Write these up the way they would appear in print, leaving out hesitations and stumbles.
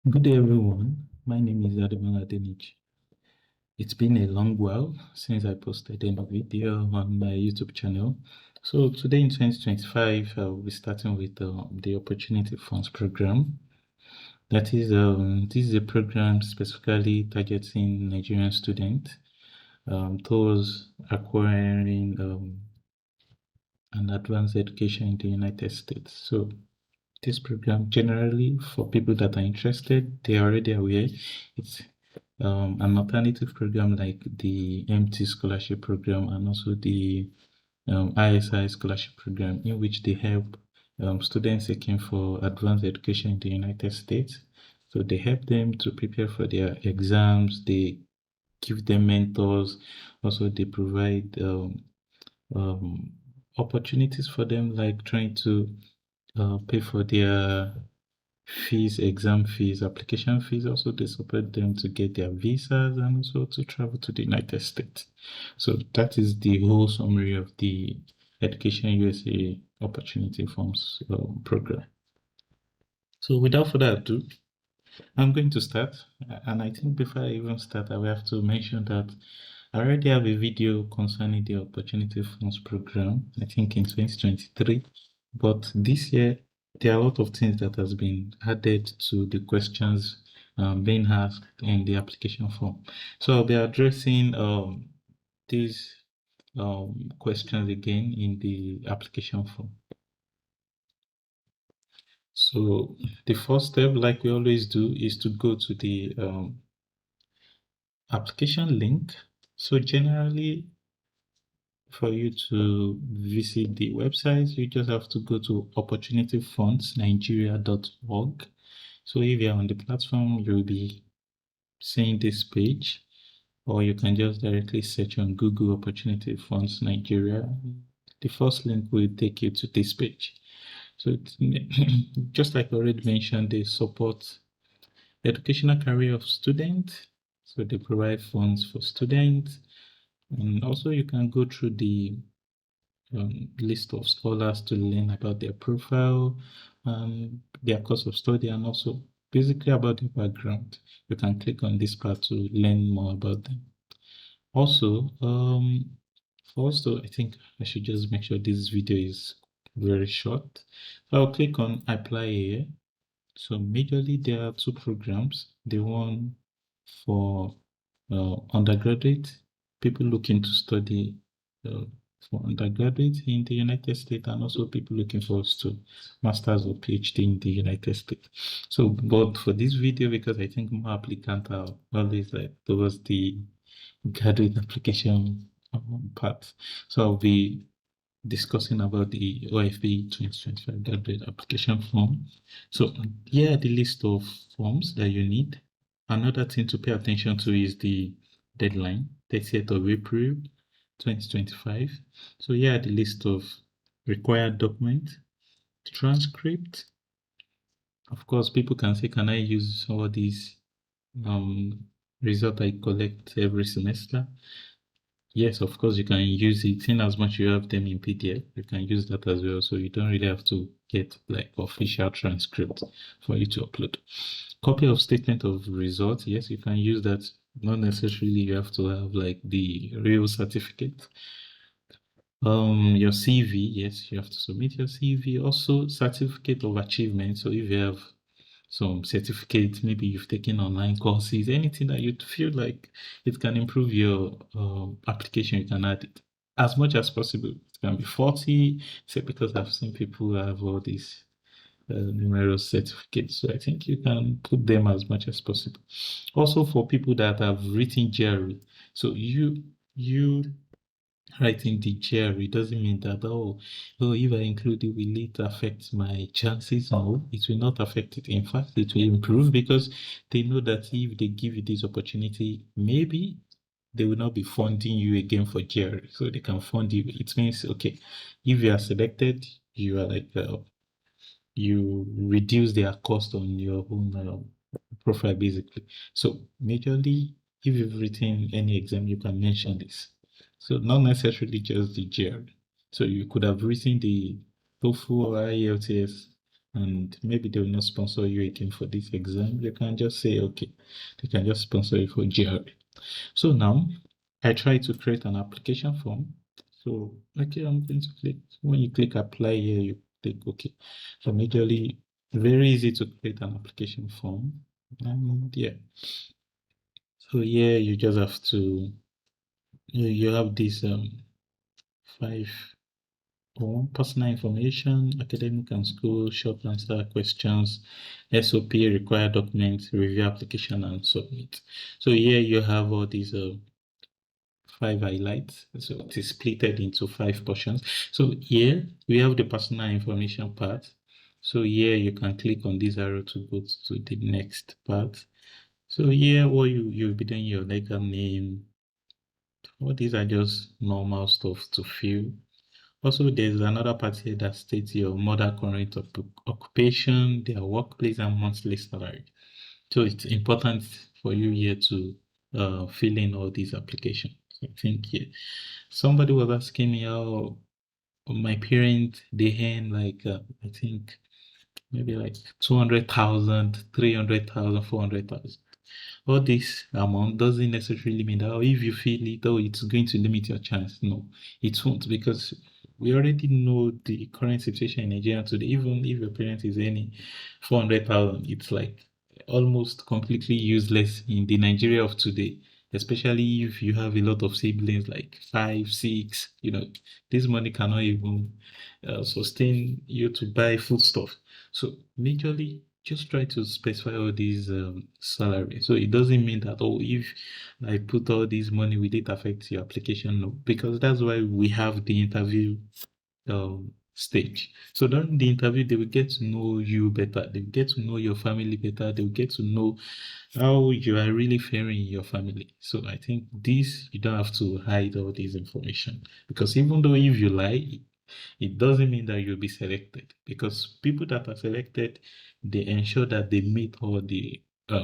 Good day, everyone. My name is Ademola Adenich. It's been a long while since I posted any video on my YouTube channel. So today in 2025, I'll be starting with the Opportunity Funds Program. That is, this is a program specifically targeting Nigerian students towards acquiring an advanced education in the United States. So this program, generally for people that are interested, they are already aware. It's an alternative program like the MT scholarship program and also the ISI scholarship program, in which they help students seeking for advanced education in the United States. So they help them to prepare for their exams. They give them mentors. Also, they provide um, opportunities for them, like trying to pay for their fees, exam fees, application fees. Also, they support them to get their visas and also to travel to the United States. So that is the whole summary of the Education USA Opportunity Funds program. So without further ado, I'm going to start. And I think before I even start, I will have to mention that I already have a video concerning the Opportunity Funds program, I think in 2023. But this year, there are a lot of things that has been added to the questions being asked in the application form. So I'll be addressing these questions again in the application form. So the first step, like we always do, is to go to the application link. So generally, for you to visit the website, you just have to go to opportunityfundsnigeria.org. So if you're on the platform, you'll be seeing this page, or you can just directly search on Google Opportunity Funds Nigeria. The first link will take you to this page. So it's, just like I already mentioned, they support the educational career of students. So they provide funds for students. And also you can go through the list of scholars to learn about their profile, their course of study, and also basically about their background. You can click on this part to learn more about them. Also, I think I should just make sure this video is very short. So I'll click on apply here. So majorly there are two programs. The one for undergraduate, people looking to study uh, for undergraduate in the United States, and also people looking for to masters or PhD in the United States. So, but for this video, because I think more applicants are always like towards the graduate application part, so I'll be discussing about the OFP 2025 graduate application form. So here are the list of forms that you need. Another thing to pay attention to is the deadline, 30th of April 2025. So here are the list of required documents, transcript. Of course, people can say, can I use all these results I collect every semester? Yes, of course, you can use it in as much you have them in PDF. You can use that as well. So you don't really have to get like official transcript for you to upload. Copy of statement of results. Yes, you can use that. Not necessarily you have to have like the real certificate. Your CV. Yes, you have to submit your CV. Also, certificate of achievement. So if you have some certificate, maybe you've taken online courses, anything that you feel like it can improve your application, you can add it as much as possible. It can be 40, say, because I've seen people have all these numerous certificates. So I think you can put them as much as possible. Also for people that have written GRE. So you writing the GRE doesn't mean that, if I include it, will it affect my chances? No, it will not affect it. In fact, it will improve because they know that if they give you this opportunity, maybe they will not be funding you again for GRE. So they can fund you. It means, okay, if you are selected, you are like, you reduce their cost on your own profile, basically. So majorly, if you've written any exam, you can mention this. So not necessarily just the GRE. So you could have written the TOEFL or IELTS and maybe they will not sponsor you again for this exam, you can just say, okay, they can just sponsor you for GRE. So now I try to create an application form. So, okay, I'm going to click. When you click apply here, you click OK. So, majorly very easy to create an application form. And yeah. So, here you just have to, you have this 5 personal information, academic and school, short answer questions, SOP, required documents, review application, and submit. So here you have all these 5 highlights. So it is split into 5 portions. So here we have the personal information part. So here you can click on this arrow to go to the next part. So here what you'll be doing your legal name. All these are just normal stuff to fill. Also, there's another part here that states your mother current occupation, their workplace, and monthly salary. So it's important for you here to fill in all these applications. I think yeah. Somebody was asking me how my parents they earn like I think maybe like 200,000, 300,000, 400,000. All this amount doesn't necessarily mean that if you feel it, it's going to limit your chance. No, it won't, because we already know the current situation in Nigeria today. Even if your parent is earning 400,000, it's like almost completely useless in the Nigeria of today, especially if you have a lot of siblings like five, six. This money cannot even sustain you to buy food stuff. So majorly just try to specify all these salary. So it doesn't mean that, oh, if I put all this money, will it affect your application? No, because that's why we have the interview stage. So during the interview, they will get to know you better. They will get to know your family better. They will get to know how you are really faring in your family. So I think this, you don't have to hide all this information, because even though if you lie, it doesn't mean that you'll be selected, because people that are selected, they ensure that they meet all the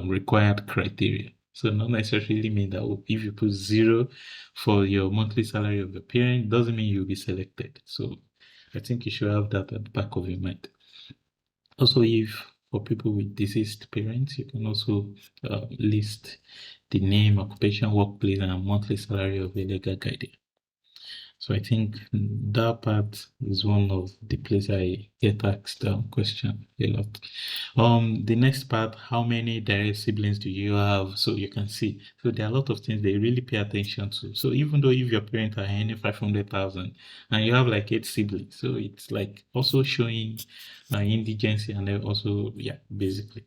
required criteria. So not necessarily mean that, if you put 0 for your monthly salary of your parent, doesn't mean you'll be selected. So I think you should have that at the back of your mind. Also, if for people with deceased parents, you can also list the name, occupation, workplace, and monthly salary of a legal guardian. So I think that part is one of the places I get asked question a lot. The next part, how many direct siblings do you have? So you can see. So there are a lot of things they really pay attention to. So even though if your parents are earning 500,000 and you have like 8 siblings, so it's like also showing indigency, and then also basically.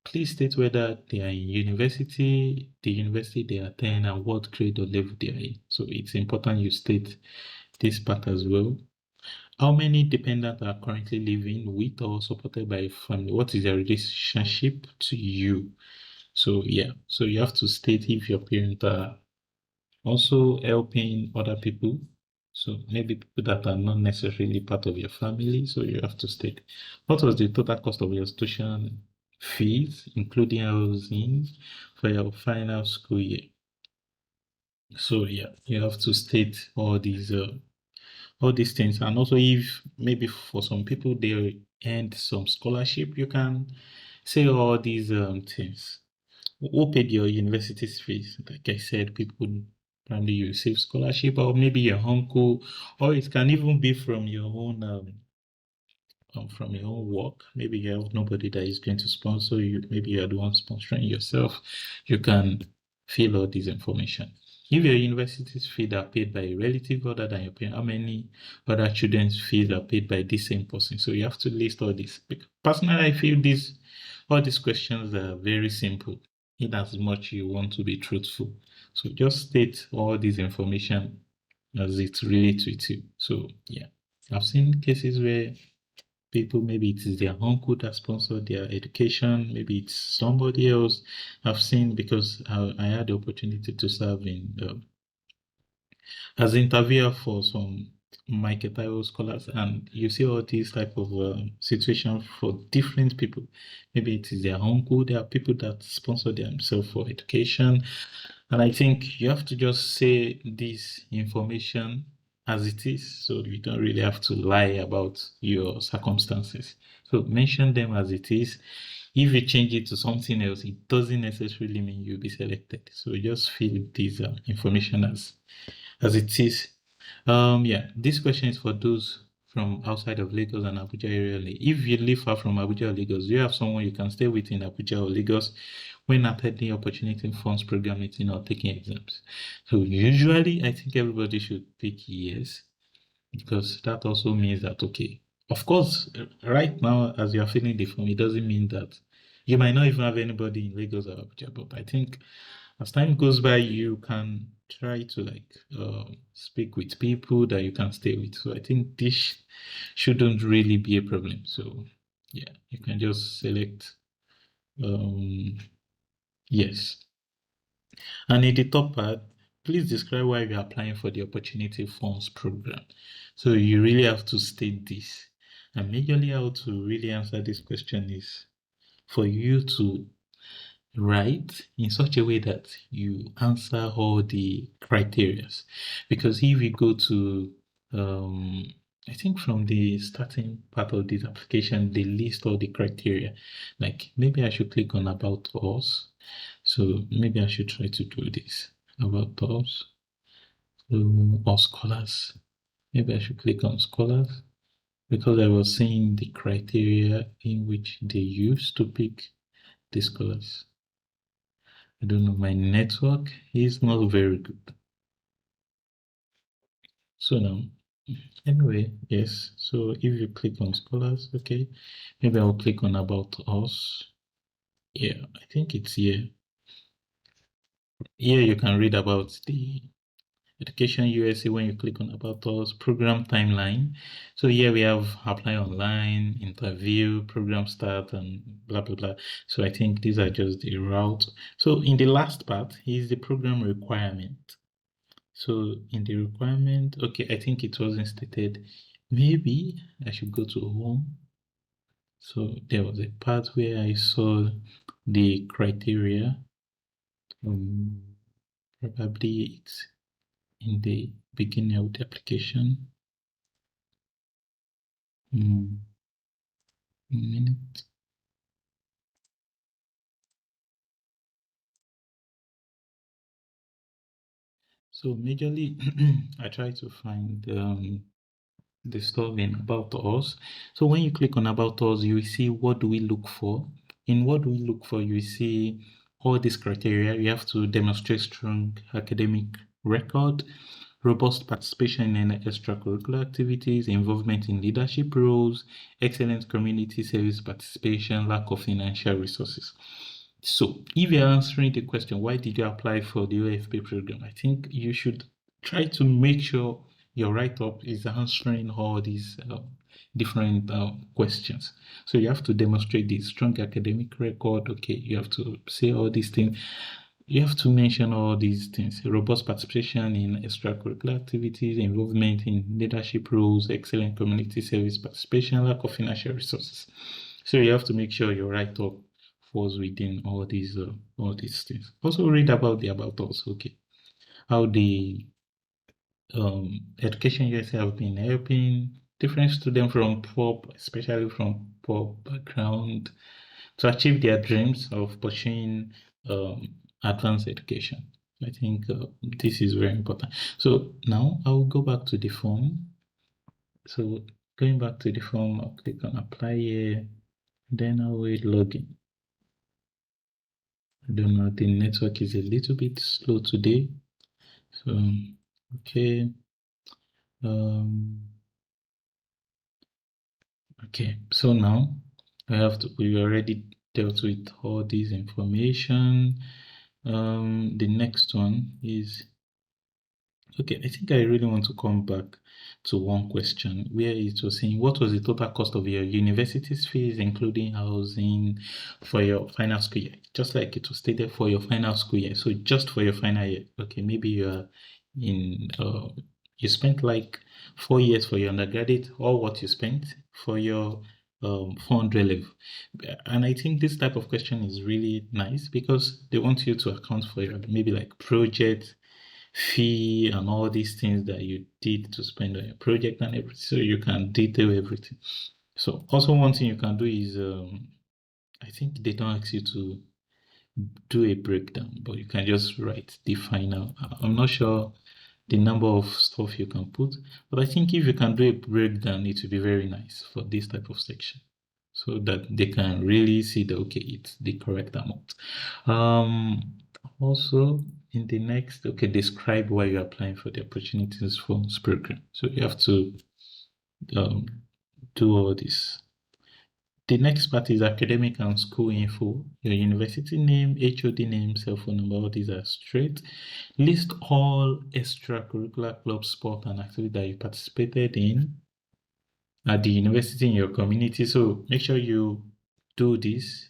Please state whether they are in university, the university they attend, and what grade or level they are in. So it's important you state this part as well. How many dependents are currently living with or supported by a family? What is their relationship to you? So so you have to state if your parents are also helping other people. So maybe people that are not necessarily part of your family. So you have to state what was the total cost of your tuition fees, including housing, for your final school year. So you have to state all these things. And also, if maybe for some people they earned some scholarship, you can say all these things. Who paid your university's fees? Like I said, people probably you receive scholarship, or maybe your uncle, or it can even be from your own work. Maybe you have nobody that is going to sponsor you. Maybe you're the one sponsoring yourself. You can fill all this information. If your university's fees are paid by a relative other than your parent, how many other children's fees are paid by this same person? So you have to list all this. Personally, I feel all these questions are very simple, in as much you want to be truthful. So just state all this information as it relates with you. So I've seen cases where people, maybe it is their uncle that sponsored their education, maybe it's somebody else. I've seen, because I had the opportunity to serve in as interviewer for some Michael Taiwo scholars, and you see all these type of situations for different people. Maybe it is their uncle. There are people that sponsor themselves for education, and I think you have to just say this information as it is, so you don't really have to lie about your circumstances. So mention them as it is. If you change it to something else, it doesn't necessarily mean you'll be selected. So just fill this information as it is. Yeah, this question is for those from outside of Lagos and Abuja area. If you live far from Abuja or Lagos, do you have someone you can stay with in Abuja or Lagos when attending opportunity funds program meeting or taking exams? So usually, I think everybody should pick yes, because that also means that, okay, of course, right now as you're filling the form, it doesn't mean that you might not even have anybody in Lagos or Abuja, but I think as time goes by, you can try to speak with people that you can stay with. So I think this shouldn't really be a problem. So yeah, you can just select yes. And in the top part, please describe why you are applying for the Opportunity Funds Program. So you really have to state this. And majorly how to really answer this question is for you to write in such a way that you answer all the criterias. Because if you go to, I think from the starting part of this application, they list all the criteria. Like maybe I should click on About Us. So maybe I should try to do this. About Us or Scholars. Maybe I should click on Scholars because I was seeing the criteria in which they use to pick the scholars. I don't know, my network is not very good. So now, anyway, yes. So if you click on scholars, okay, maybe I'll click on About Us. Yeah, I think it's here. Here you can read about the Education USA when you click on About Us, program timeline. So here we have apply online, interview, program start, and blah, blah, blah. So I think these are just the route. So in the last part is the program requirement. So in the requirement, okay, I think it wasn't stated. Maybe I should go to home. So there was a part where I saw the criteria. Probably it's in the beginning of the application. Minute. So majorly, I try to find the stuff in About Us. So when you click on About Us, you will see what do we look for. In what do we look for, you will see all these criteria. You have to demonstrate strong academic record, robust participation in extracurricular activities, involvement in leadership roles, excellent community service participation, lack of financial resources. So if you're answering the question, why did you apply for the OFP program? I think you should try to make sure your write-up is answering all these different questions. So you have to demonstrate the strong academic record. Okay, you have to say all these things. You have to mention all these things: robust participation in extracurricular activities, involvement in leadership roles, excellent community service participation, lack of financial resources. So you have to make sure your write-up falls within all these things. Also read about the About Us. Okay, how the Education USA have been helping different students from poor, especially from poor background, to achieve their dreams of pursuing advanced education. I think this is very important. So now I'll go back to the form. So going back to the form, I'll click on apply here, then I'll wait login. I don't know, the network is a little bit slow today. So, okay. Okay, so now we already dealt with all this information. The next one is, okay, I think I really want to come back to one question where it was saying, what was the total cost of your university's fees, including housing, for your final school year? Just like it was stated, for your final school year. So just for your final year. Okay, maybe you are you spent like 4 years for your undergraduate, or what you spent for your 400 level. And I think this type of question is really nice because they want you to account for your maybe like project fee and all these things that you did to spend on your project and everything. So you can detail everything. So also one thing you can do is I think they don't ask you to do a breakdown, but you can just write the final. I'm not sure the number of stuff you can put, but I think if you can do a breakdown, it will be very nice for this type of section, so that they can really see that okay, it's the correct amount. Also in the next, okay, describe why you're applying for the opportunities funds program. So you have to um, do all this. The next part is academic and school info. Your university name, HOD name, cell phone number, all these are straight. List all extracurricular club, sport, and activity that you participated in at the university in your community. So make sure you do this.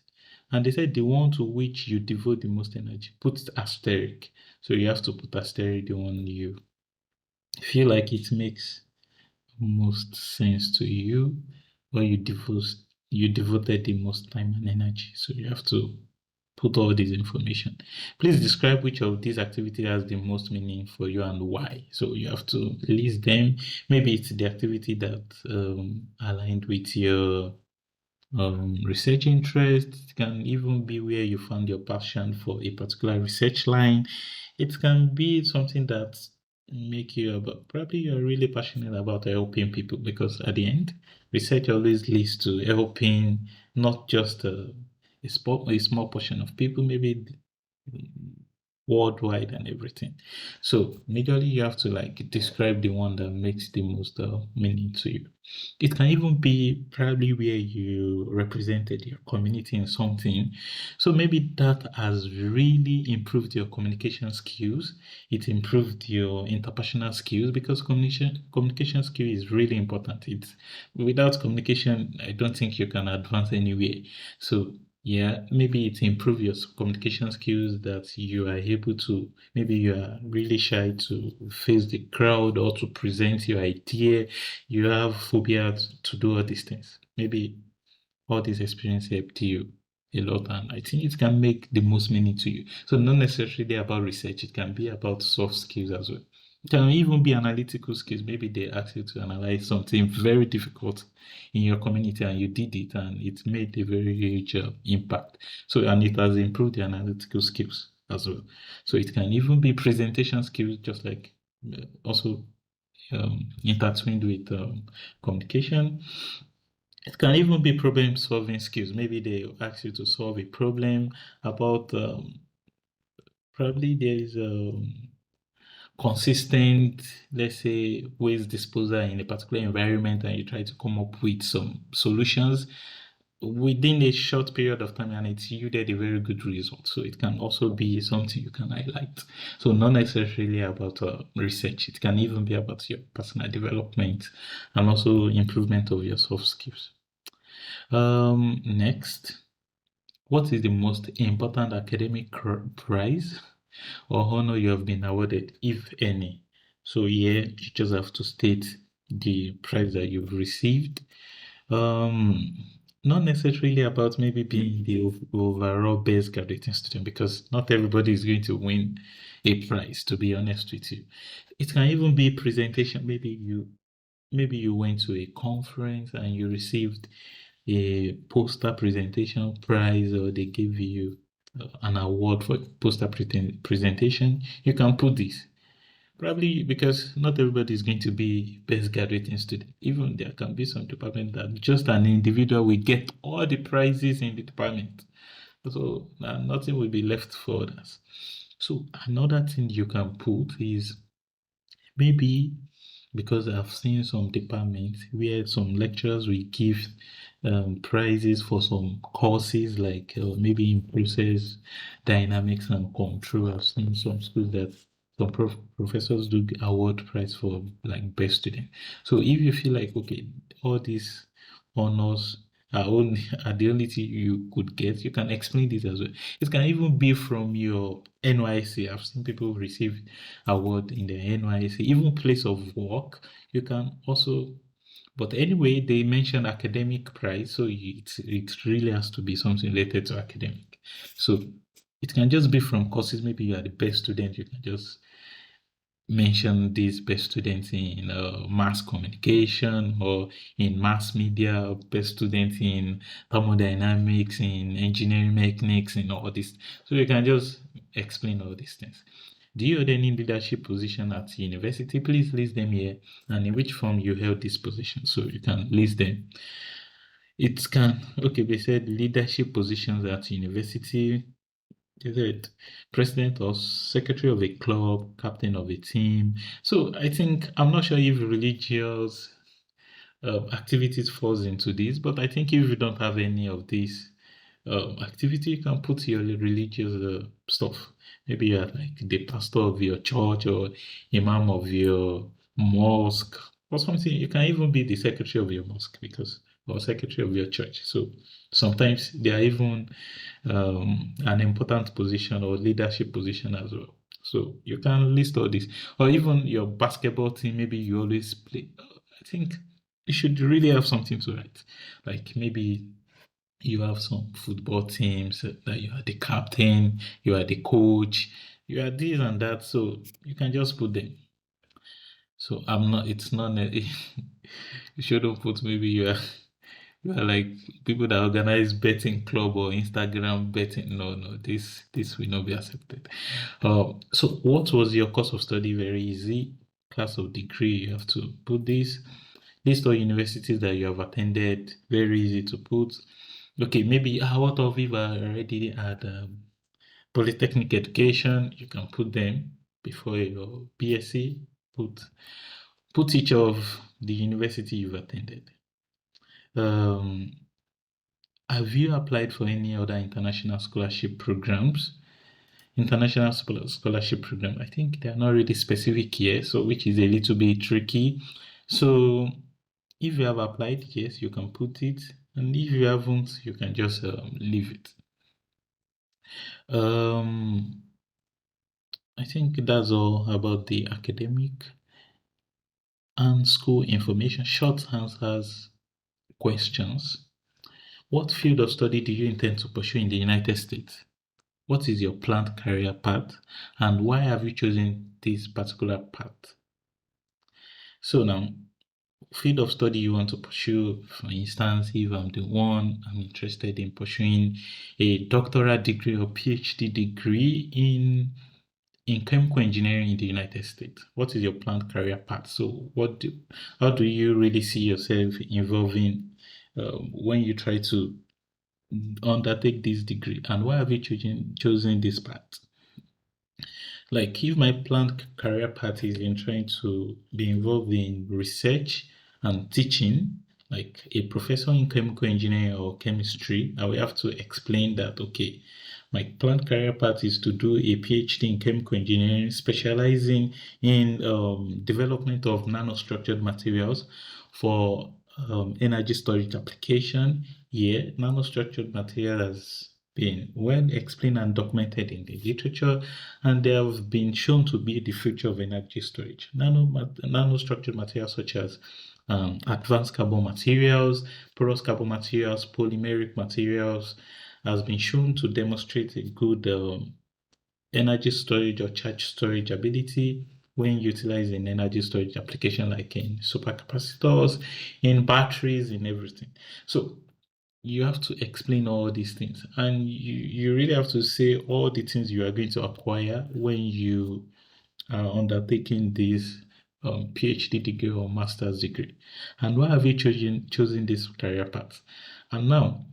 And they said the one to which you devote the most energy, put asterisk. So you have to put asterisk the one you feel like it makes most sense to you, or you devoted the most time and energy. So you have to put all this information. Please describe which of these activities has the most meaning for you and why. So you have to list them. Maybe it's the activity that aligned with your research interest. It can even be where you found your passion for a particular research line. It can be something that make you about, probably you're really passionate about helping people, because at the end, research always leads to helping not just a small portion of people, maybe worldwide and everything. So majorly you have to like describe the one that makes the most meaning to you. It can even be probably where you represented your community in something. So maybe that has really improved your communication skills. It improved your interpersonal skills, because communication skill is really important. It's without communication, I don't think you can advance anywhere. So yeah, maybe it improve your communication skills, that you are able to, maybe you are really shy to face the crowd or to present your idea. You have phobia to do all these things. Maybe all this experience helped you a lot, and I think it can make the most meaning to you. So not necessarily about research, it can be about soft skills as well. It can even be analytical skills. Maybe they ask you to analyze something very difficult in your community and you did it and it made a very huge impact. So, and it has improved the analytical skills as well. So it can even be presentation skills, just like also intertwined with communication. It can even be problem solving skills. Maybe they ask you to solve a problem about probably there is consistent, let's say, waste disposal in a particular environment, and you try to come up with some solutions within a short period of time, and it's yielded a very good result. So it can also be something you can highlight. So not necessarily about research. It can even be about your personal development and also improvement of your soft skills. Next, what is the most important academic prize or honor you have been awarded, if any? So here you just have to state the prize that you've received. Um, Not necessarily about maybe being the overall best graduating student, because not everybody is going to win a prize, to be honest with you. It can even be presentation. Maybe you went to a conference and you received a poster presentation prize, or they gave you an award for poster presentation. You can put this. Probably because not everybody is going to be best graduating student. Even there can be some department that just an individual will get all the prizes in the department. So nothing will be left for others. So another thing you can put is maybe, because I've seen some departments where some lecturers will give prizes for some courses, like maybe in process dynamics and control. I've seen some schools that some professors do award prize for like best student. So if you feel like okay, all these honors are the only thing you could get, you can explain this as well. It can even be from your NYC. I've seen people receive award in the NYC, even place of work. You can also, but anyway, they mention academic prize, so it really has to be something related to academic. So it can just be from courses. Maybe you are the best student, you can just mention these best students in mass communication or in mass media, or best students in thermodynamics, in engineering mechanics, in all this. So you can just explain all these things. Do you hold any leadership position at university? Please list them here, and in which form you held this position. So you can list them. It can, okay, they said leadership positions at university. Is it president or secretary of a club, captain of a team? So I think, I'm not sure if religious activities falls into this, but I think if you don't have any of these activity, you can put your religious stuff. Maybe you're like the pastor of your church or imam of your mosque or something. You can even be the secretary of your mosque because or secretary of your church. So sometimes they are even an important position or leadership position as well. So you can list all this, or even your basketball team. Maybe you always play. I think you should really have something to write, like maybe you have some football teams that you are the captain, you are the coach, you are this and that. So you can just put them. So I'm not. It's not. You shouldn't put maybe you are like people that organize betting club or Instagram betting. No, no, this will not be accepted. So what was your course of study? Very easy. Class of degree, you have to put this. List all universities that you have attended. Very easy to put. Okay, maybe what of if I already had polytechnic education? You can put them before your BSc. Put each of the university you've attended. Um, Have you applied for any other international scholarship programs? International scholarship program, I think they are not really specific here, so which is a little bit tricky. So if you have applied, yes, you can put it, and if you haven't, you can just leave it. Um, I think that's all about the academic and school information. Short answers, questions. What field of study do you intend to pursue in the United States? What is your planned career path, and why have you chosen this particular path? So now, field of study you want to pursue, for instance, if I'm interested in pursuing a doctoral degree or PhD degree in chemical engineering in the United States. What is your planned career path? So how do you really see yourself involving when you try to undertake this degree, and why have you chosen this path? Like if my planned career path is in trying to be involved in research and teaching, like a professor in chemical engineering or chemistry, I will have to explain that, okay, my planned career path is to do a PhD in chemical engineering, specializing in development of nanostructured materials for energy storage application. Yeah, nanostructured material has been well explained and documented in the literature, and they have been shown to be the future of energy storage. Nanostructured materials such as advanced carbon materials, porous carbon materials, polymeric materials has been shown to demonstrate a good energy storage or charge storage ability when utilized in energy storage application like in supercapacitors, in batteries, in everything. So you have to explain all these things, and you really have to say all the things you are going to acquire when you are undertaking this PhD degree or master's degree. And why have you chosen this career path? And now,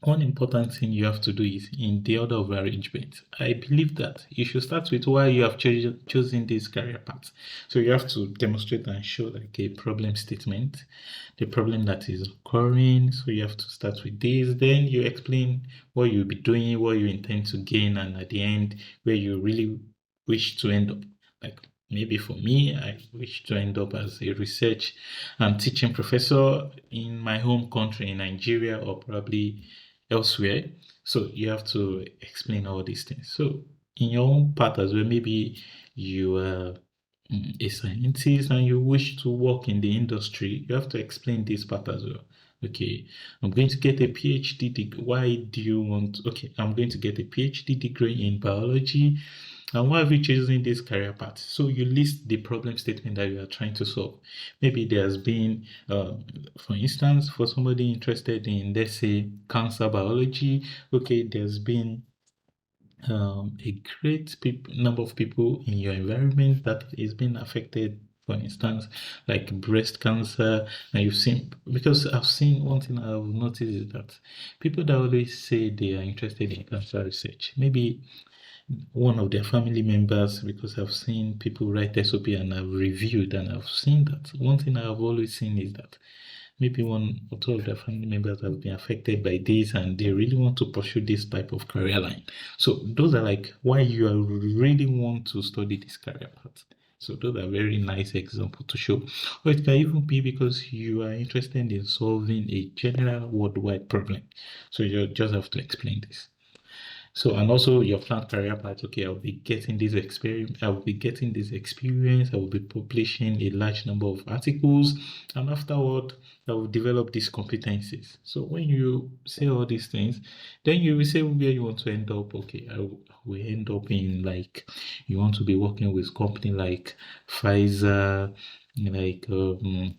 one important thing you have to do is in the order of arrangement. I believe that you should start with why you have chosen this career path. So you have to demonstrate and show like a problem statement, the problem that is occurring. So you have to start with this. Then you explain what you'll be doing, what you intend to gain, and at the end, where you really wish to end up. Like maybe for me, I wish to end up as a research and teaching professor in my home country in Nigeria or probably elsewhere. So you have to explain all these things. So in your own part as well, maybe you are a scientist and you wish to work in the industry, you have to explain this part as well. Okay, I'm going to get a PhD degree. Why do you want? Okay, I'm going to get a PhD degree in biology. And why have you chosen this career path? So you list the problem statement that you are trying to solve. Maybe there's been, for instance, for somebody interested in, let's say, cancer biology, okay, there's been a great number of people in your environment that is being affected, for instance, like breast cancer. And you've seen, because I've seen one thing I've noticed is that people that always say they are interested in cancer research, maybe one of their family members, because I've seen people write SOP and I've reviewed, and I've seen that one thing I've always seen is that maybe one or two of their family members have been affected by this and they really want to pursue this type of career line. So those are like why you are really want to study this career path. So those are very nice examples to show. Or it can even be because you are interested in solving a general worldwide problem. So you just have to explain this. So, and also your planned career path, okay, I'll be getting this experience, I will be getting this experience, I will be publishing a large number of articles, and afterward, I will develop these competencies. So when you say all these things, then you will say where you want to end up. Okay, will end up in like, you want to be working with company like Pfizer, like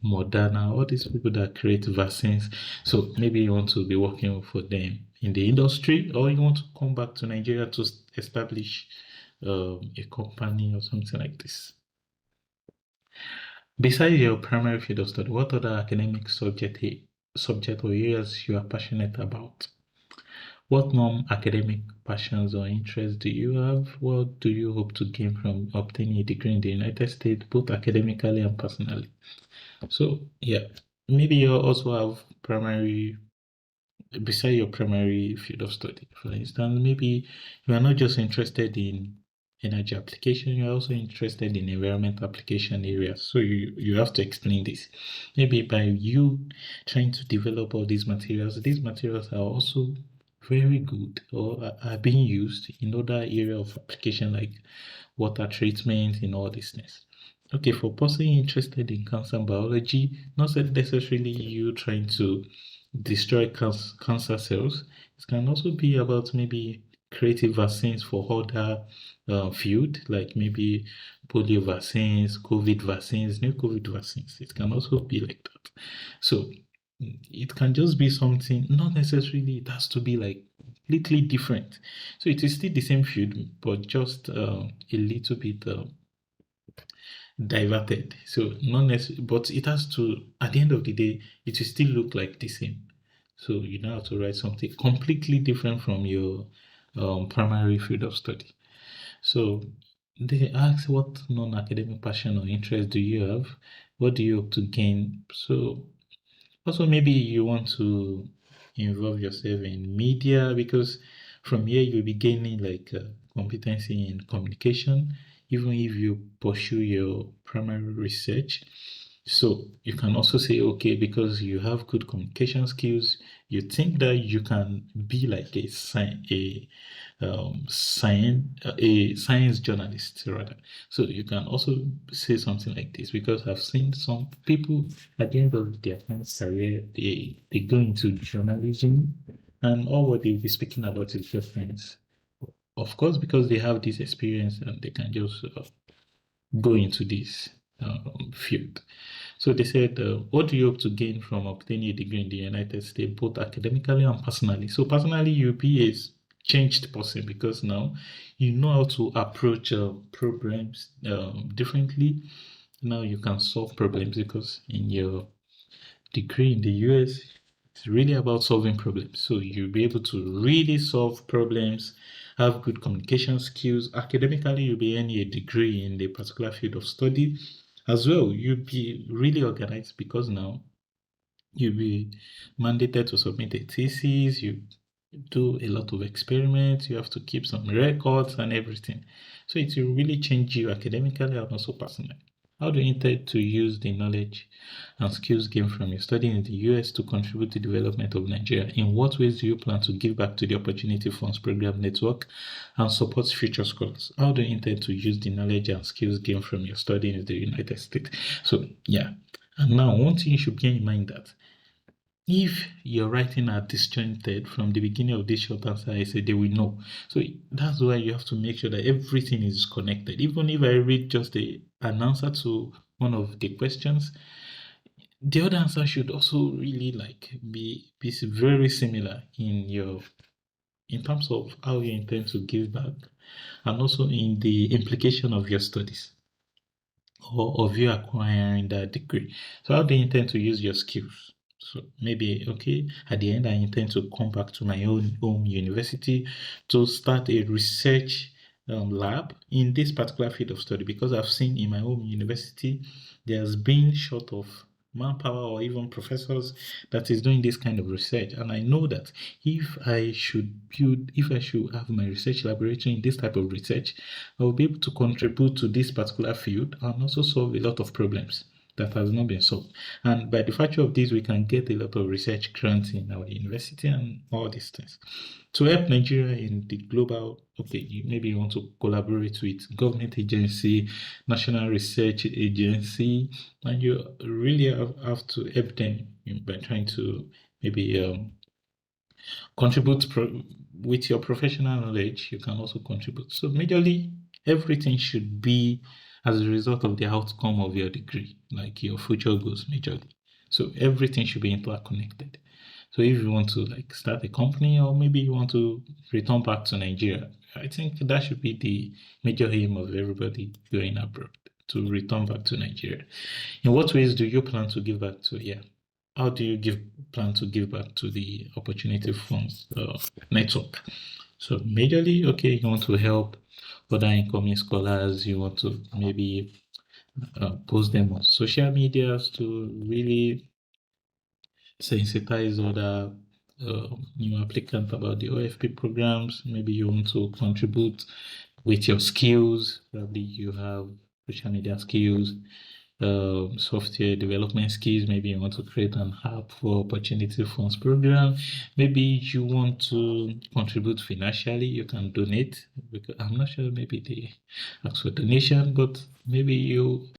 Moderna, all these people that create vaccines. So maybe you want to be working for them in the industry, or you want to come back to Nigeria to establish a company or something like this. Besides your primary field of study, what other academic subject or areas you are passionate about? What non-academic passions or interests do you have? What do you hope to gain from obtaining a degree in the United States, both academically and personally? So, yeah, maybe you also have beside your primary field of study. For instance, maybe you are not just interested in energy application, you're also interested in environment application areas. So you have to explain this. Maybe by you trying to develop all these materials are also very good or are being used in other area of application like water treatment and all these things. Okay, for person interested in cancer biology, not necessarily you trying to destroy cancer cells. It can also be about maybe creating vaccines for other field, like maybe polio vaccines, COVID vaccines, new COVID vaccines. It can also be like that. So it can just be something, not necessarily it has to be like completely different. So it is still the same field, but just a little bit diverted. So not necessarily, but it has to, at the end of the day, it will still look like the same. So you now have to write something completely different from your primary field of study. So they ask what non-academic passion or interest do you have? What do you hope to gain? So also maybe you want to involve yourself in media because from here you'll be gaining like competency in communication, even if you pursue your primary research. So you can also say, okay, because you have good communication skills, you think that you can be like a science journalist rather. So you can also say something like this because I've seen some people at the end of their science career, they go into journalism and all what they'll be speaking about is just science. Of course, because they have this experience and they can just go into this field. So they said, what do you hope to gain from obtaining a degree in the United States, both academically and personally? So personally, you'll be a changed person because now you know how to approach problems differently. Now you can solve problems because in your degree in the US, it's really about solving problems. So you'll be able to really solve problems, have good communication skills. Academically, you'll be earning a degree in the particular field of study. As well, you'll be really organized because now you'll be mandated to submit a thesis, you do a lot of experiments, you have to keep some records and everything. So it will really change you academically and also personally. How do you intend to use the knowledge and skills gained from your study in the US to contribute to the development of Nigeria? In what ways do you plan to give back to the Opportunity Funds Program network and support future scholars? How do you intend to use the knowledge and skills gained from your study in the United States? So, yeah. And now, one thing you should bear in mind that If you're writing are disjointed from the beginning of this short answer, I say they will know. So that's why you have to make sure that everything is connected. Even if I read just an answer to one of the questions, the other answer should also really be very similar in terms of how you intend to give back, and also in the implication of your studies or of you acquiring that degree. So how do you intend to use your skills? So maybe, okay, at the end, I intend to come back to my own home university to start a research lab in this particular field of study, because I've seen in my home university there's been short of manpower or even professors that is doing this kind of research. And I know that if I should have my research laboratory in this type of research, I will be able to contribute to this particular field and also solve a lot of problems that has not been solved. And by the virtue of this, we can get a lot of research grants in our university and all these things. To help Nigeria in the global, okay, maybe you want to collaborate with government agency, national research agency, and you really have to help them by trying to maybe contribute with your professional knowledge. You can also contribute. So majorly, everything should be as a result of the outcome of your degree, like your future goals majorly. So everything should be interconnected. So if you want to start a company, or maybe you want to return back to Nigeria, I think that should be the major aim of everybody going abroad, to return back to Nigeria. In what ways do you plan to give back to? Yeah. How do you plan to give back to the Opportunity Funds network? So majorly, okay, you want to help other incoming scholars. You want to maybe post them on social medias to really sensitize other new applicants about the OFP programs. Maybe you want to contribute with your skills. Probably you have social media skills, software development skills. Maybe you want to create an app for Opportunity Funds program. Maybe you want to contribute financially. You can donate, because I'm not sure maybe they ask for donation, but maybe you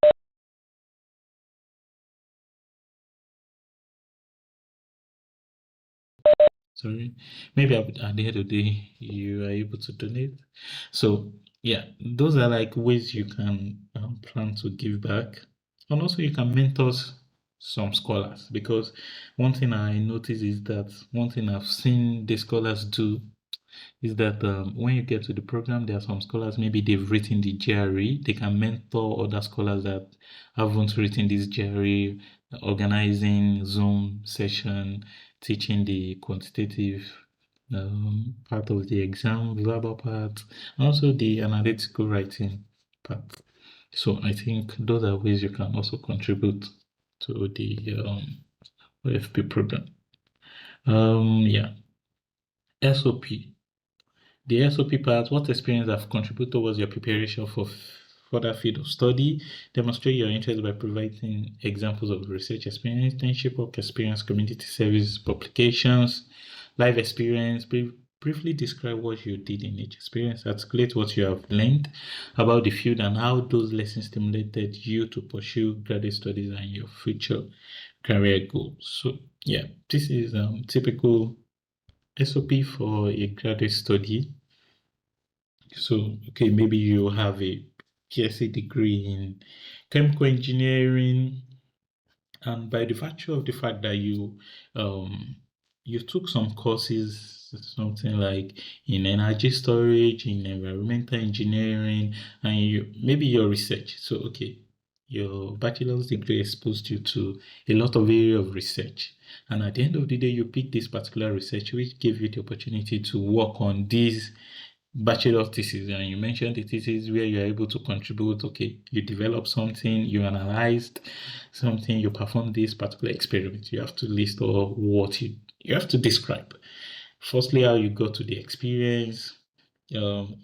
sorry, maybe at the end of the day you are able to donate. So yeah, those are ways you can plan to give back. And also you can mentor some scholars, because one thing I notice is that one thing I've seen the scholars do is that when you get to the program, there are some scholars, maybe they've written the GRE, they can mentor other scholars that haven't written this GRE, organizing Zoom session, teaching the quantitative part of the exam, verbal part, and also the analytical writing part. So I think those are ways you can also contribute to the OFP program. Yeah, SOP. The SOP part, what experience have contributed towards your preparation for further field of study? Demonstrate your interest by providing examples of research experience, internship, work experience, community service, publications, life experience. Briefly describe what you did in each experience. Articulate what you have learned about the field and how those lessons stimulated you to pursue graduate studies and your future career goals. So yeah, this is typical SOP for a graduate study. So, okay, maybe you have a PhD degree in chemical engineering, and by the virtue of the fact that you took some courses, something like in energy storage, in environmental engineering, and maybe your research. So, okay, your bachelor's degree exposed you to a lot of area of research. And at the end of the day, you pick this particular research, which gave you the opportunity to work on these bachelor thesis, and you mentioned the thesis where you're able to contribute. Okay, you develop something, you analyzed something, you performed this particular experiment. You have to list all what you have to describe. Firstly, how you got to the experience.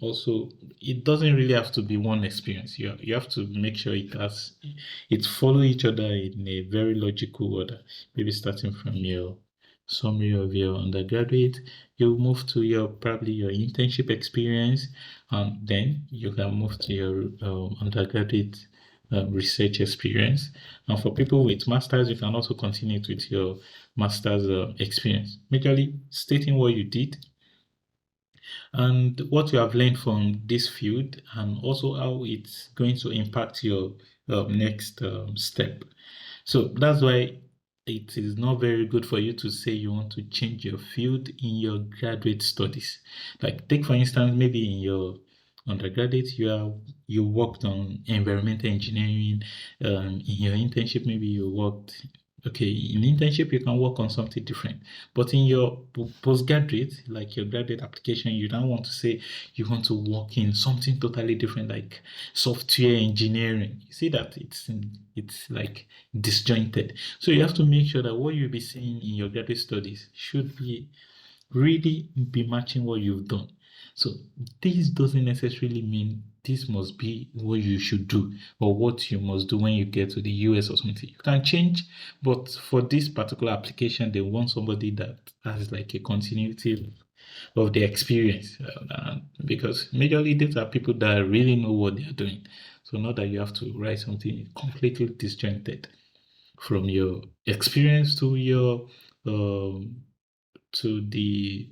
Also, it doesn't really have to be one experience. You have to make sure it follow each other in a very logical order. Maybe starting from your summary of your undergraduate, you move to your probably your internship experience, and then you can move to your undergraduate research experience. And for people with masters, you can also continue it with your master's experience, majorly stating what you did and what you have learned from this field, and also how it's going to impact your next step. So that's why it is not very good for you to say you want to change your field in your graduate studies. Like take for instance, maybe in your undergraduate, you worked on environmental engineering. In your internship, maybe you worked. Okay, in internship you can work on something different, but in your postgraduate, like your graduate application, you don't want to say you want to work in something totally different, like software engineering. You see that it's like disjointed. So you have to make sure that what you'll be saying in your graduate studies should be really be matching what you've done. So this doesn't necessarily mean this must be what you should do or what you must do when you get to the US or something. You can change, but for this particular application, they want somebody that has like a continuity of the experience, because majorly these are people that really know what they are doing. So not that you have to write something completely disjointed from your experience um, to the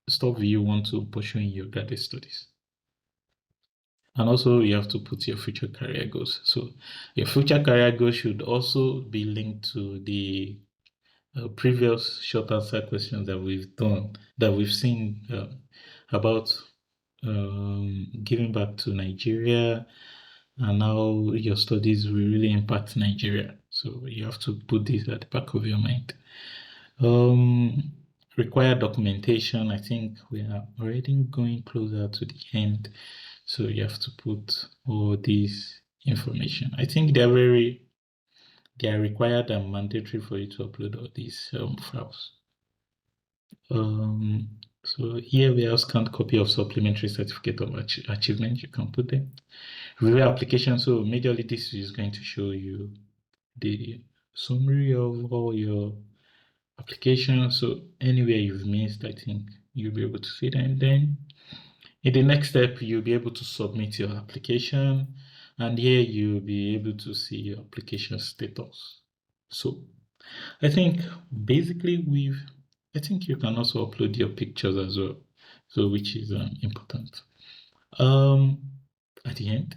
stuff you want to pursue in your graduate studies. And also, you have to put your future career goals. So, your future career goals should also be linked to the previous short answer questions that we've done, that we've seen about giving back to Nigeria and how your studies will really impact Nigeria. So, you have to put this at the back of your mind. Um, Required documentation. I think we are already going closer to the end, so you have to put all this information. I think they are required and mandatory for you to upload all these files. So here we have scanned copy of supplementary certificate of achievement. You can put them. Review application. So majorly this is going to show you the summary of all your application. So anywhere you've missed, I think you'll be able to see them. Then in the next step, you'll be able to submit your application, and here you'll be able to see your application status. So I think basically I think you can also upload your pictures as well, so which is important. At the end,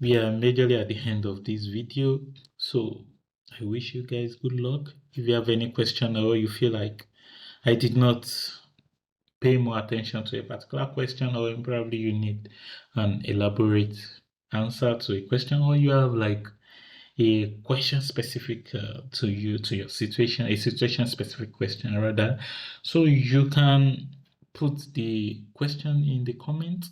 we are majorly at the end of this video, so I wish you guys good luck. If you have any question or you feel like I did not pay more attention to a particular question, or probably you need an elaborate answer to a question, or you have like a question specific to your situation, a situation specific question rather, so you can put the question in the comment,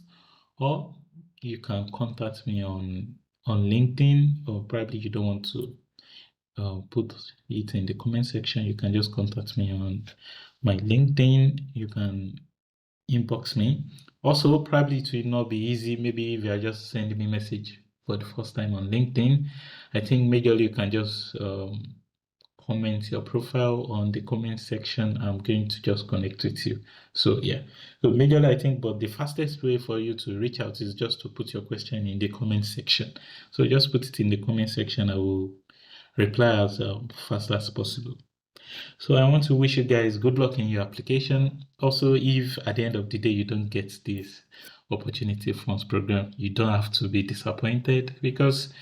or you can contact me on LinkedIn, or probably you don't want to put it in the comment section. You can just contact me on my LinkedIn. You can inbox me. Also, probably it will not be easy. Maybe if you are just sending me a message for the first time on LinkedIn, I think majorly you can just comment your profile on the comment section. I'm going to just connect with you. So yeah, so majorly I think, but the fastest way for you to reach out is just to put your question in the comment section. So just put it in the comment section. I will reply as fast as possible. So I want to wish you guys good luck in your application. Also, if at the end of the day you don't get this opportunity funds program, you don't have to be disappointed, because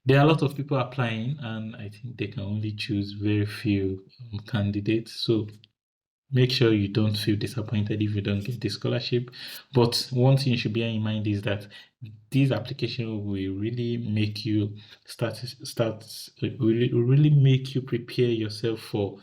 there are a lot of people applying, and I think they can only choose very few candidates. So make sure you don't feel disappointed if you don't get the scholarship. But one thing you should bear in mind is that this application will really make you really make you prepare yourself for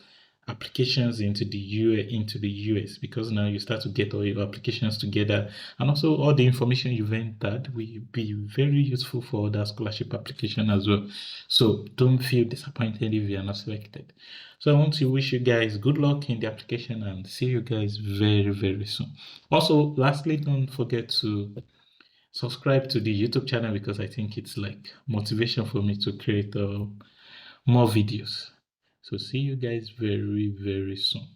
applications into the US, because now you start to get all your applications together, and also all the information you've entered will be very useful for that scholarship application as well. So don't feel disappointed if you are not selected. So I want to wish you guys good luck in the application, and see you guys very, very soon. Also, lastly, don't forget to subscribe to the YouTube channel, because I think it's like motivation for me to create more videos. So see you guys very, very soon.